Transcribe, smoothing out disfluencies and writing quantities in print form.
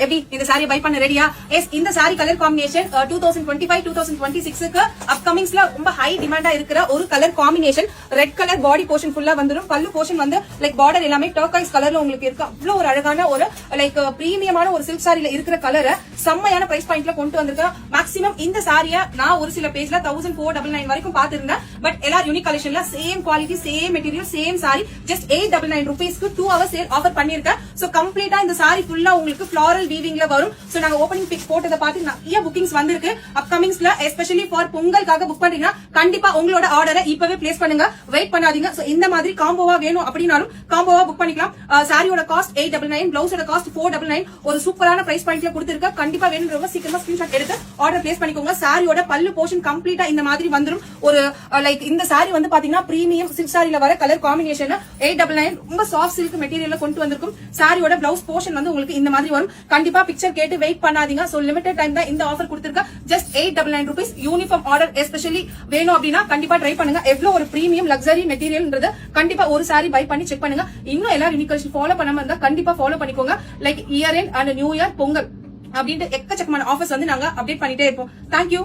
எப்படி இந்த sorry by பண்ண ரெடியா? எஸ், இந்த சாரி கலர் காம்பினேஷன் 2025-2026க்கு அப்கமிங்ஸ்ல ரொம்ப ஹை டிமாண்டா இருக்கிற ஒரு colour combination. Red colour body portion ஃபுல்லா வந்துடும். பல்லு போர்ஷன் வந்து லைக் பார்டர் எல்லாமே டர்காய்ஸ் கலர்ல உங்களுக்கு இருக்கு. அவ்வளவு ஒரு அழகான ஒரு லைக் பிரீமியமான ஒரு சில்க் சாரில இருக்கிற கலரை செம்மையான பிரைஸ் பாயிண்ட்ல கொண்டு வந்திருக்கேன். மேக்ஸிமம் இந்த சாரியை நான் ஒரு சில பேஜ்ல 1499 வரைக்கும் பாத்துருந்தேன். பட் எல்லா யூனிக் கலெக்ஷன்ல same quality, same material, same sari just 899 rupeesக்கு 2 hours சேல் ஆஃபர் பண்ணிருக்கேன். சோ கம்ப்ளீட்டா இந்த சாரி ஃபுல்லா உங்களுக்கு ஃபிளாரல் வீவிங்ல வரும். சோ நாங்க ஓபனிங் பிக் போட்டதை பார்த்து நிறைய புக்கிங்ஸ் வந்திருக்கு. அப்கமிங்ஸ்ல எஸ்பெஷலி ஃபார் பொங்கலுக்காக புக் பண்றீங்கன்னா கண்டிப்பா உங்களோட ஆர்டரை இப்பவே பிளேஸ் பண்ணுங்க. வெயிட் பண்ணாதீங்க. சோ இந்த மாதிரி காம்போவா வேணும் அப்படின்னாலும் காம்போவா புக் பண்ணிக்கலாம். சாரியோட காஸ்ட் 899, பிளவுஸோட காஸ்ட் 499. ஒரு சூப்பரான பிரைஸ் பாயிண்ட்ல கொடுத்திருக்க. கண்டிப்பா வேணும்ன்றவங்க சீக்கிரமா ஸ்கிரீன்ஷாட் எடுத்து ஆர்டர் பிளேஸ் பண்ணிக்கோங்க. சாரியோட பல்லு போர்ஷன் கம்ப்ளீட்டா இந்த மாதிரி வந்துரும். ஒரு லைக் இந்த சாரி வந்து பாத்தீங்கன்னா பிரீமியம் சில்க் சாரில வர கலர் காம்பினேஷன் 899 ரொம்ப சாஃப்ட் சில்க் மெட்டீரியல்ல கொண்டு வந்திருக்கும். சாரியோட பிளவுஸ் போர்ஷன் வந்து உங்களுக்கு இந்த மாதிரி வரும். கண்டிப்பா பிக்சர் கேட்டு வெயிட் பண்ணாதீங்க. சோ லிமிடெட் டைம் தான் இந்த ஆஃபர் கொடுத்திருக்க. Just 899 rupees. Uniform order especially வேணும் அப்படின்னா கண்டிப்பா ட்ரை பண்ணுங்க. எவ்வளவு ஒரு பிரீமியம் லக்ஸரி மெட்டீரியல்ன்றது கண்டிப்பா ஒரு சாரி பை பண்ணி செக் பண்ணுங்க. இன்னும் எல்லாரும் யூனிக் கலெக்ஷன் ஃபாலோ பண்ணாம இருந்தா கண்டிப்பா ஃபாலோ பண்ணிக்கோங்க. Like year end and new year, Pongal அப்படின்ட்டு எக்கச்சக்கமான ஆஃபர்ஸ் வந்து நாங்க அப்டேட் பண்ணிட்டே இருப்போம். தேங்க்யூ.